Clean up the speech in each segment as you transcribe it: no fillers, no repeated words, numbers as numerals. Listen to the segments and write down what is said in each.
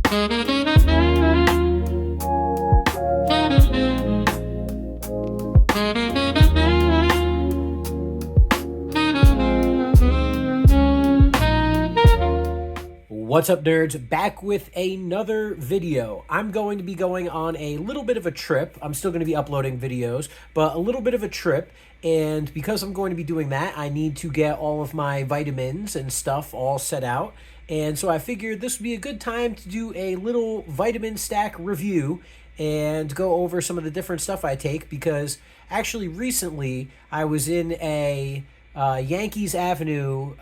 What's up, nerds? Back with another video. I'm going to be going on a little bit of a trip. I'm still going to be uploading videos, but a little bit of a trip. And because I'm going to be doing that, I need to get all of my vitamins and stuff all set out. And so I figured this would be a good time to do a little vitamin stack review and go over some of the different stuff I take, because actually recently I was in a Yankees Avenue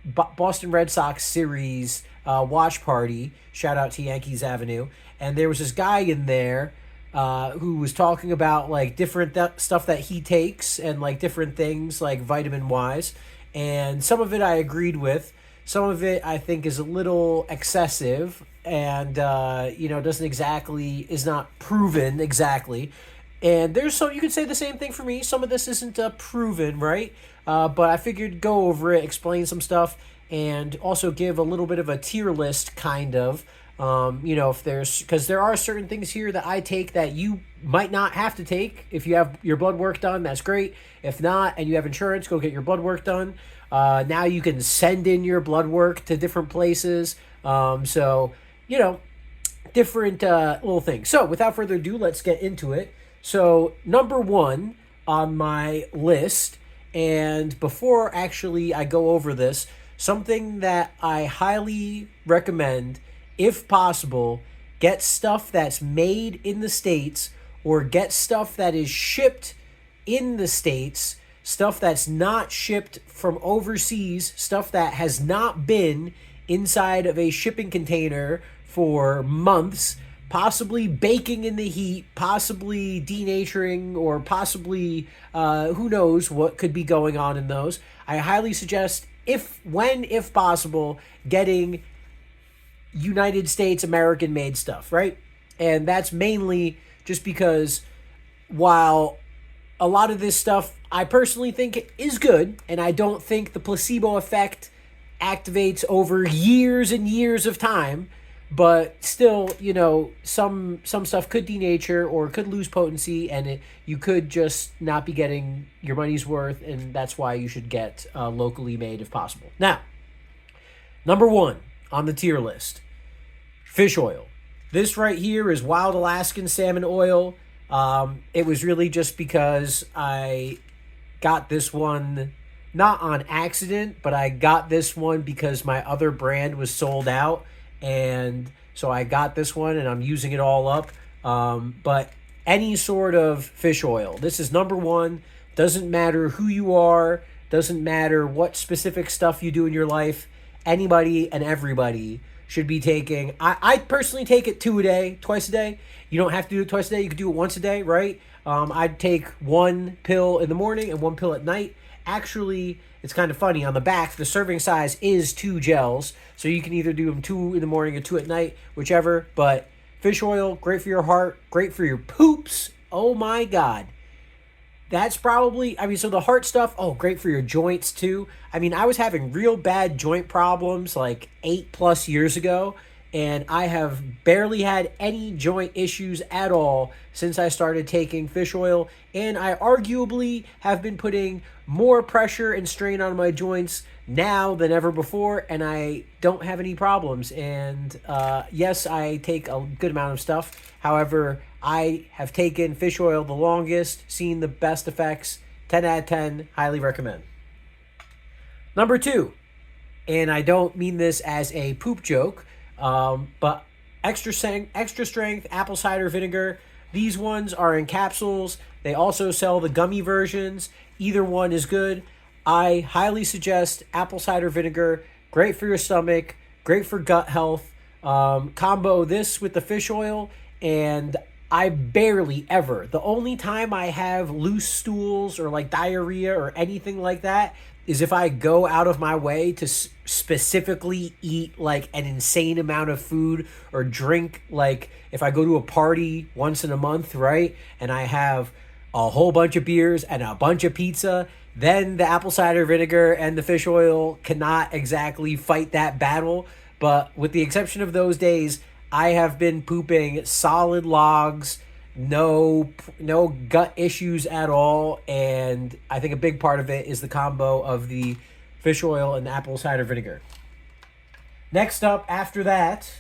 Boston Red Sox series watch party. Shout out to Yankees Avenue. And there was this guy in there who was talking about like different stuff that he takes and like different things like vitamin wise. And some of it I agreed with. Some of it I think is a little excessive and is not proven exactly. And there's some, you could say the same thing for me. Some of this isn't proven, right? But I figured go over it, explain some stuff, and also give a little bit of a tier list, kind of. If because there are certain things here that I take that you might not have to take. If you have your blood work done, that's great. If not, and you have insurance, go get your blood work done. Now you can send in your blood work to different places. Different little things. So without further ado, let's get into it. So number one on my list, and before actually I go over this, something that I highly recommend, if possible, get stuff that's made in the States or get stuff that is shipped in the States, stuff that's not shipped from overseas, stuff that has not been inside of a shipping container for months, possibly baking in the heat, possibly denaturing, or possibly who knows what could be going on in those. I highly suggest, if possible, getting United States American-made stuff, right? And that's mainly just because while a lot of this stuff I personally think is good, and I don't think the placebo effect activates over years and years of time, but still, some stuff could denature or could lose potency, and you could just not be getting your money's worth, and that's why you should get locally made if possible. Now, number one on the tier list, fish oil. This right here is wild Alaskan salmon oil. It was really just because I got this one not on accident, but I got this one because my other brand was sold out. And so I got this one and I'm using it all up. But any sort of fish oil, this is number one. Doesn't matter who you are, doesn't matter what specific stuff you do in your life. Anybody and everybody should be taking. I personally take it twice a day. You don't have to do it twice a day. You could do it once a day, right? I'd take one pill in the morning and one pill at night. Actually, it's kind of funny. On the back, the serving size is 2 gels. So you can either do them 2 in the morning or 2 at night, whichever. But fish oil, great for your heart, great for your poops. Oh my God. That's probably, so the heart stuff, great for your joints too. I was having real bad joint problems like 8+ years ago. And I have barely had any joint issues at all since I started taking fish oil. And I arguably have been putting more pressure and strain on my joints now than ever before. And I don't have any problems. And yes, I take a good amount of stuff. However, I have taken fish oil the longest, seen the best effects. 10 out of 10, highly recommend. Number two, and I don't mean this as a poop joke, but extra strength apple cider vinegar. These ones are in capsules. They also sell the gummy versions. Either one is good. I highly suggest apple cider vinegar. Great for your stomach. Great for gut health. Combo this with the fish oil, and I barely ever. The only time I have loose stools or like diarrhea or anything like that is if I go out of my way to specifically eat like an insane amount of food or drink, like if I go to a party once in a month, right? And I have a whole bunch of beers and a bunch of pizza, then the apple cider vinegar and the fish oil cannot exactly fight that battle. But with the exception of those days, I have been pooping solid logs, no gut issues at all, and I think a big part of it is the combo of the fish oil and apple cider vinegar. Next up, after that,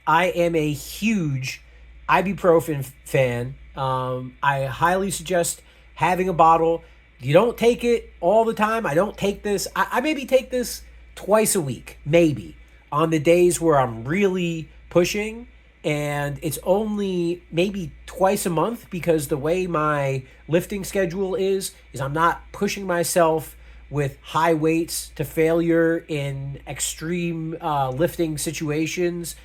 I am a huge ibuprofen fan. I highly suggest having a bottle. You don't take it all the time. I don't take this. I maybe take this twice a week, maybe, on the days where I'm really pushing. And it's only maybe twice a month because the way my lifting schedule is I'm not pushing myself with high weights to failure in extreme lifting situations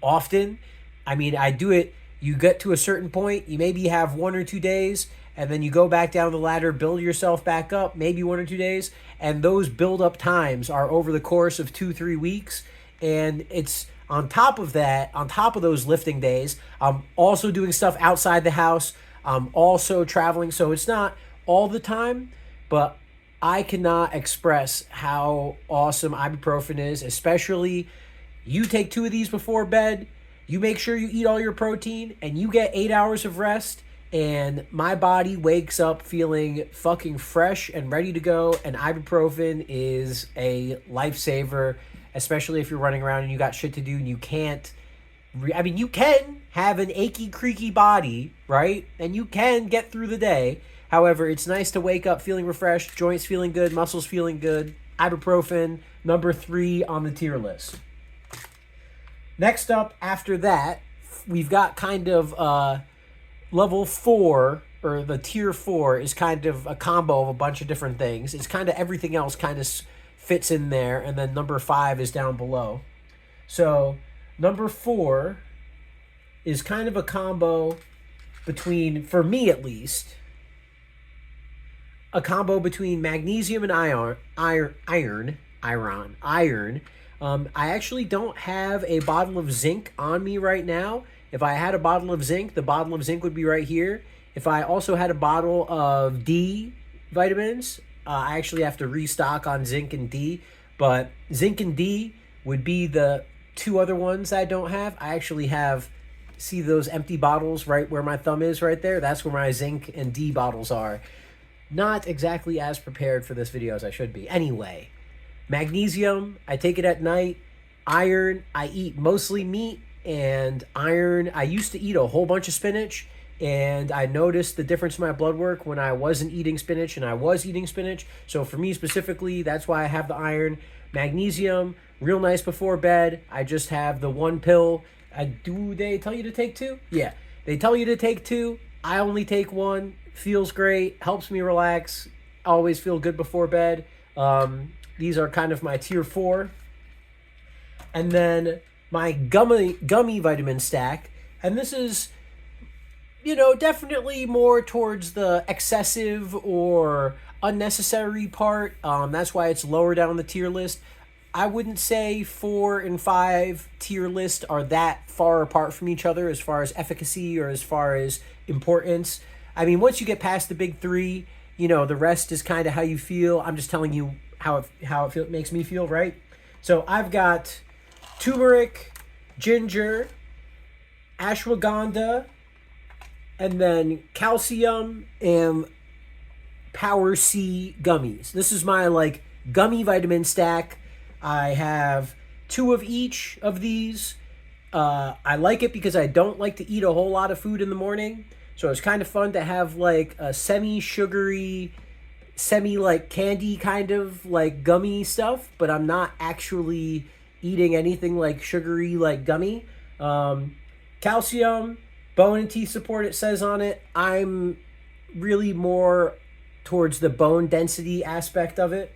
often. I mean, I do it, you get to a certain point, you maybe have 1 or 2 days, and then you go back down the ladder, build yourself back up, maybe 1 or 2 days, and those build-up times are over the course of 2-3 weeks, and it's on top of that, on top of those lifting days, I'm also doing stuff outside the house, I'm also traveling, so it's not all the time, but I cannot express how awesome ibuprofen is, especially you take 2 of these before bed, you make sure you eat all your protein, and you get 8 hours of rest, and my body wakes up feeling fucking fresh and ready to go, and ibuprofen is a lifesaver, especially if you're running around and you got shit to do and you can't... you can have an achy, creaky body, right? And you can get through the day. However, it's nice to wake up feeling refreshed, joints feeling good, muscles feeling good. Ibuprofen, number 3 on the tier list. Next up, after that, we've got kind of level 4, or the tier 4, is kind of a combo of a bunch of different things. It's kind of everything else kind of fits in there, and then number 5 is down below. So, number 4 is kind of a combo between, for me at least, a combo between magnesium and iron. I actually don't have a bottle of zinc on me right now. If I had a bottle of zinc, the bottle of zinc would be right here. If I also had a bottle of D vitamins, I actually have to restock on zinc and D. But zinc and D would be the 2 other ones I don't have. I actually have, see those empty bottles right where my thumb is right there? That's where my zinc and D bottles are. Not exactly as prepared for this video as I should be. Anyway, magnesium, I take it at night. Iron, I eat mostly meat. And iron, I used to eat a whole bunch of spinach. And I noticed the difference in my blood work when I wasn't eating spinach and I was eating spinach. So for me specifically, that's why I have the iron. Magnesium, real nice before bed. I just have the 1 pill. Do they tell you to take 2? Yeah, they tell you to take 2. I only take 1. Feels great, helps me relax, always feel good before bed. These are kind of my tier 4. And then my gummy vitamin stack. And this is, definitely more towards the excessive or unnecessary part. That's why it's lower down the tier list. I wouldn't say 4 and 5 tier list are that far apart from each other as far as efficacy or as far as importance. I mean, once you get past the big 3, the rest is kind of how you feel. I'm just telling you how it makes me feel, right? So I've got turmeric, ginger, ashwagandha, and then calcium and Power C gummies. This is my gummy vitamin stack. I have 2 of each of these. I like it because I don't like to eat a whole lot of food in the morning. So it's kind of fun to have a semi-sugary, candy kind of gummy stuff, but I'm not actually eating anything sugary gummy. Calcium, bone and teeth support, it says on it. I'm really more towards the bone density aspect of it.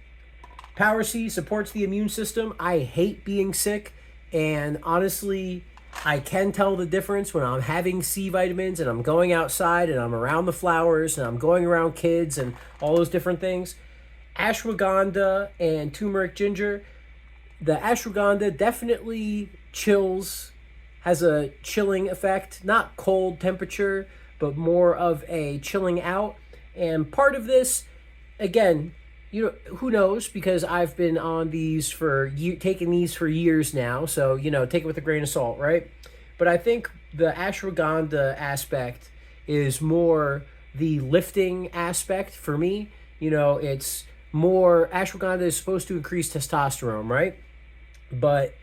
Power C supports the immune system. I hate being sick, and honestly, I can tell the difference when I'm having C vitamins and I'm going outside and I'm around the flowers and I'm going around kids and all those different things. Ashwagandha and turmeric ginger. The ashwagandha definitely chills, has a chilling effect, not cold temperature, but more of a chilling out. And part of this, again, who knows? Because I've been on these taking these for years now. So, take it with a grain of salt, right? But I think the ashwagandha aspect is more the lifting aspect for me. It's more ashwagandha is supposed to increase testosterone, right? But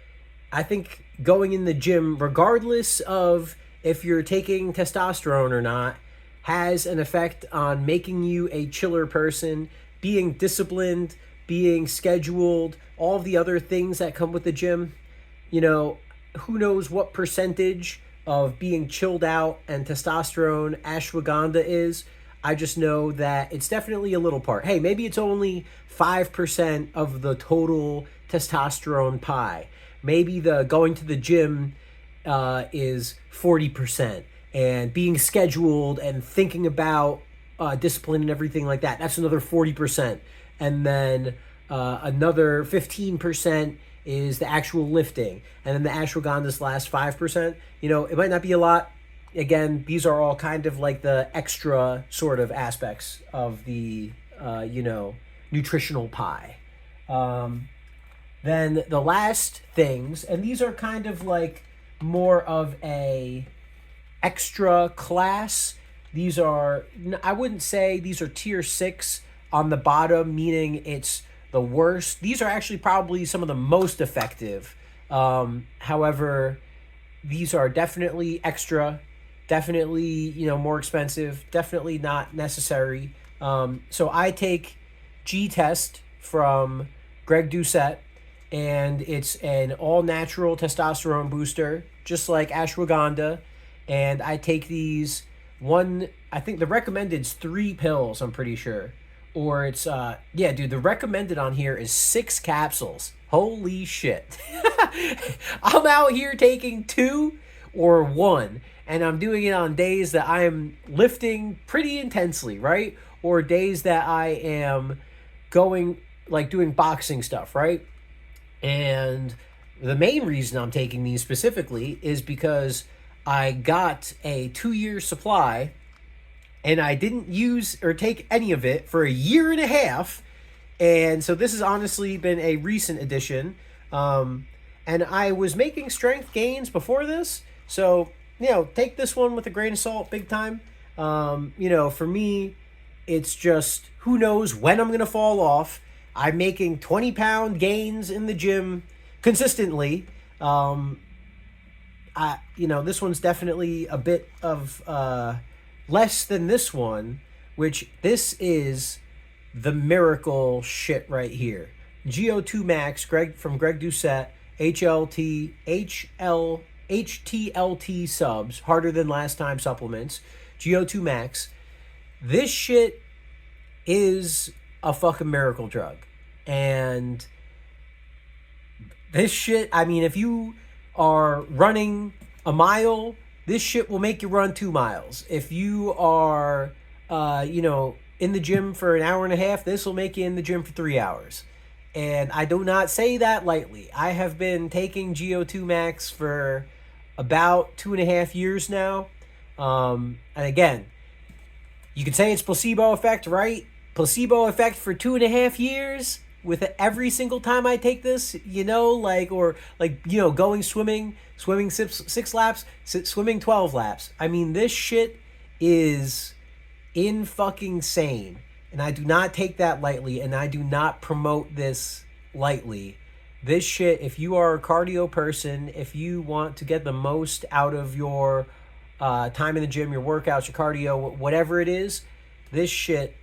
I think going in the gym, regardless of if you're taking testosterone or not, has an effect on making you a chiller person, being disciplined, being scheduled, all of the other things that come with the gym. Who knows what percentage of being chilled out and testosterone ashwagandha is. I just know that it's definitely a little part. Hey, maybe it's only 5% of the total testosterone pie. Maybe the going to the gym is 40%, and being scheduled and thinking about discipline and everything like that, that's another 40%. And then another 15% is the actual lifting. And then the ashwagandha's last 5%. It might not be a lot. Again, these are all kind of like the extra sort of aspects of the, nutritional pie. Then the last things, and these are kind of like more of a extra class. These are, I wouldn't say these are tier 6 on the bottom, meaning it's the worst. These are actually probably some of the most effective. However, these are definitely extra, definitely, more expensive, definitely not necessary. So I take G-Test from Greg Doucette, and it's an all-natural testosterone booster, just like ashwagandha. And I take these I think the recommended is 3 pills, I'm pretty sure. Or it's, the recommended on here is 6 capsules. Holy shit. I'm out here taking 2 or 1, and I'm doing it on days that I am lifting pretty intensely, right? Or days that I am doing boxing stuff, right? And the main reason I'm taking these specifically is because I got a 2-year supply, and I didn't use or take any of it for a year and a half. And so this has honestly been a recent addition. And I was making strength gains before this. So, take this one with a grain of salt, big time. For me, it's just, who knows when I'm going to fall off. I'm making 20-pound gains in the gym consistently. This one's definitely a bit of less than this one, which this is the miracle shit right here. GO2 Max, from Greg Doucette, HTLT subs, harder than last time supplements. GO2 Max. This shit is a fucking miracle drug. And this shit, if you are running a mile, this shit will make you run 2 miles. If you are, in the gym for an hour and a half, this will make you in the gym for 3 hours. And I do not say that lightly. I have been taking GO2 Max for about 2.5 years now. And again, you could say it's placebo effect, right? Placebo effect for 2.5 years with every single time I take this, going swimming 6 laps, swimming 12 laps. This shit is in fucking sane. And I do not take that lightly, and I do not promote this lightly. This shit, if you are a cardio person, if you want to get the most out of your time in the gym, your workouts, your cardio, whatever it is, this shit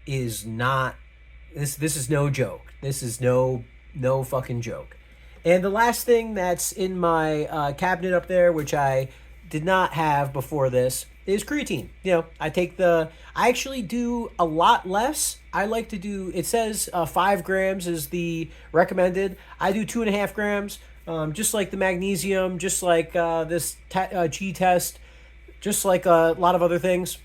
is not, this is no joke. This is no fucking joke. And the last thing that's in my cabinet up there, which I did not have before this, is creatine. I actually do a lot less. I like to do, it says 5 grams is the recommended. I do 2.5 grams, just like the magnesium, just like this G-Test, just like a lot of other things.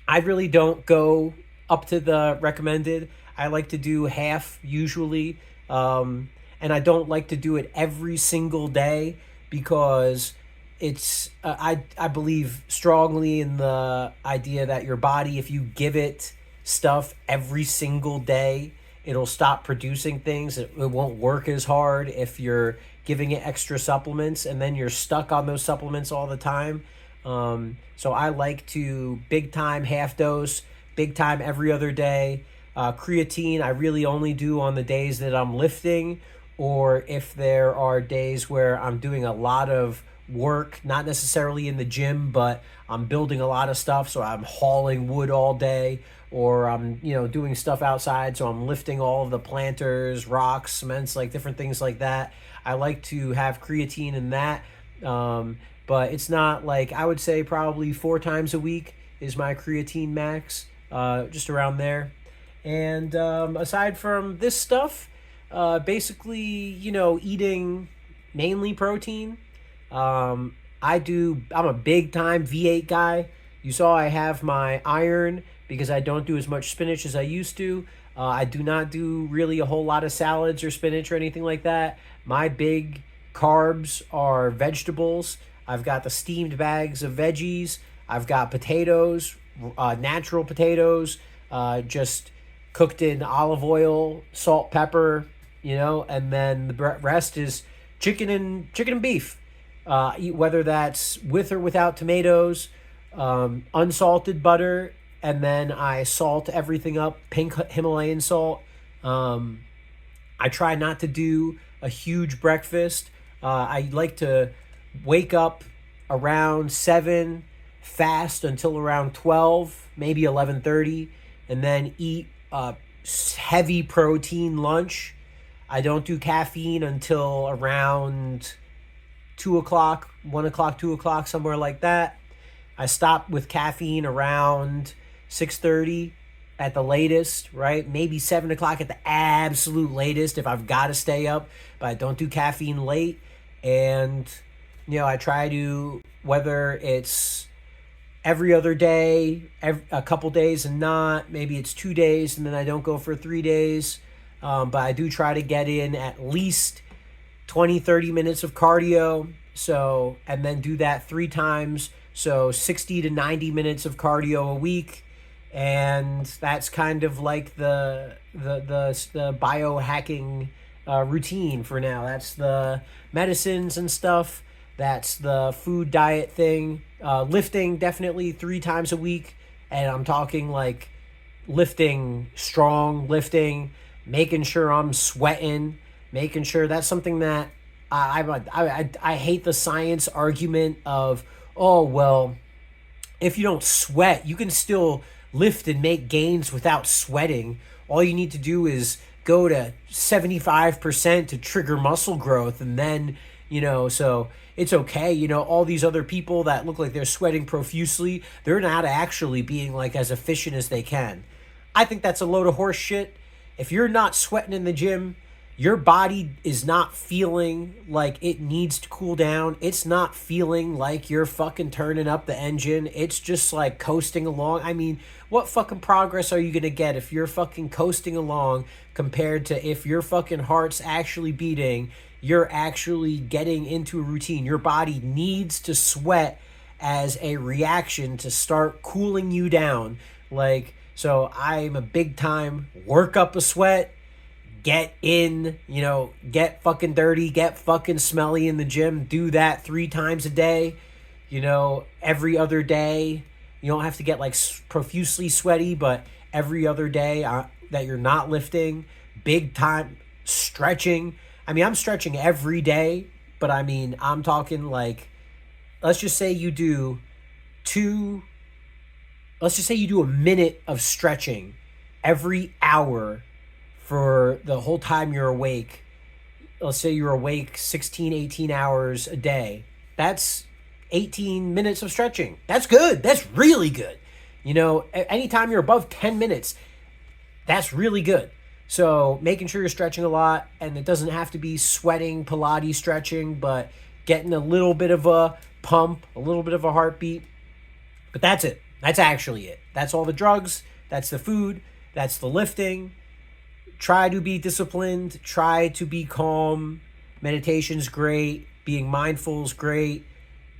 I really don't go up to the recommended. I like to do half usually, and I don't like to do it every single day because it's I believe strongly in the idea that your body, if you give it stuff every single day, it'll stop producing things. It won't work as hard if you're giving it extra supplements, and then you're stuck on those supplements all the time. So I like to big time half dose, big time every other day. Creatine, I really only do on the days that I'm lifting, or if there are days where I'm doing a lot of work, not necessarily in the gym, but I'm building a lot of stuff, so I'm hauling wood all day, or I'm, doing stuff outside, so I'm lifting all of the planters, rocks, cements, like different things like that. I like to have creatine in that. But it's not like, I would say probably 4 times a week is my creatine max, just around there. And aside from this stuff, basically, eating mainly protein. I'm a big time V8 guy. You saw I have my iron because I don't do as much spinach as I used to. I do not do really a whole lot of salads or spinach or anything like that. My big carbs are vegetables. I've got the steamed bags of veggies. I've got potatoes, natural potatoes, just cooked in olive oil, salt, pepper, and then the rest is chicken and beef. Whether that's with or without tomatoes, unsalted butter, and then I salt everything up, pink Himalayan salt. I try not to do a huge breakfast. I like to wake up around 7, fast until around 12, maybe 11:30, and then eat a heavy protein lunch. I don't do caffeine until around 2 o'clock, 1 o'clock, 2 o'clock, somewhere like that. I stop with caffeine around 6:30 at the latest, right? Maybe 7 o'clock at the absolute latest if I've got to stay up, but I don't do caffeine late. And, I try to, whether it's every other day, a couple days and not, maybe it's 2 days and then I don't go for 3 days. But I do try to get in at least 20, 30 minutes of cardio. So, and then do that 3 times. So 60 to 90 minutes of cardio a week. And that's kind of like the biohacking routine for now. That's the medicines and stuff. That's the food diet thing. Lifting definitely 3 times a week. And I'm talking like lifting, strong lifting, making sure I'm sweating, making sure that's something that I hate the science argument of, oh, well, if you don't sweat, you can still lift and make gains without sweating. All you need to do is go to 75% to trigger muscle growth, and then, so it's okay. All these other people that look like they're sweating profusely, they're not actually being like as efficient as they can. I think that's a load of horse shit. If you're not sweating in the gym, your body is not feeling like it needs to cool down. It's not feeling like you're fucking turning up the engine. It's just like coasting along. I mean, what fucking progress are you going to get if you're fucking coasting along compared to if your fucking heart's actually beating, you're actually getting into a routine. Your body needs to sweat as a reaction to start cooling you down. So I'm a big time work up a sweat, get in, get fucking dirty, get fucking smelly in the gym. Do that 3 times a day, every other day. You don't have to get like profusely sweaty, but every other day that you're not lifting, big time stretching. I mean, I'm stretching every day, but I mean, I'm talking like, let's just say you do a minute of stretching every hour for the whole time you're awake. Let's say you're awake 16, 18 hours a day. That's 18 minutes of stretching. That's good. That's really good. Anytime you're above 10 minutes, that's really good. So making sure you're stretching a lot, and it doesn't have to be sweating, Pilates stretching, but getting a little bit of a pump, a little bit of a heartbeat. But that's it. That's actually it. That's all the drugs. That's the food. That's the lifting. Try to be disciplined. Try to be calm. Meditation's great. Being mindful is great.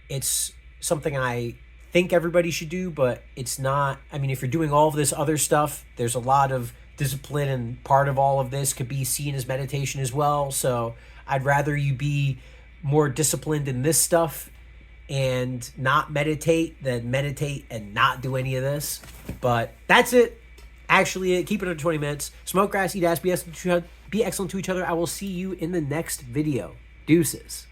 It's something I think everybody should do, but it's not. I mean, if you're doing all of this other stuff, there's a lot of discipline, and part of all of this could be seen as meditation as well. So I'd rather you be more disciplined in this stuff and not meditate than meditate and not do any of this. But that's it. Actually, keep it under 20 minutes. Smoke grass, eat ass, be excellent to each other. I will see you in the next video. Deuces.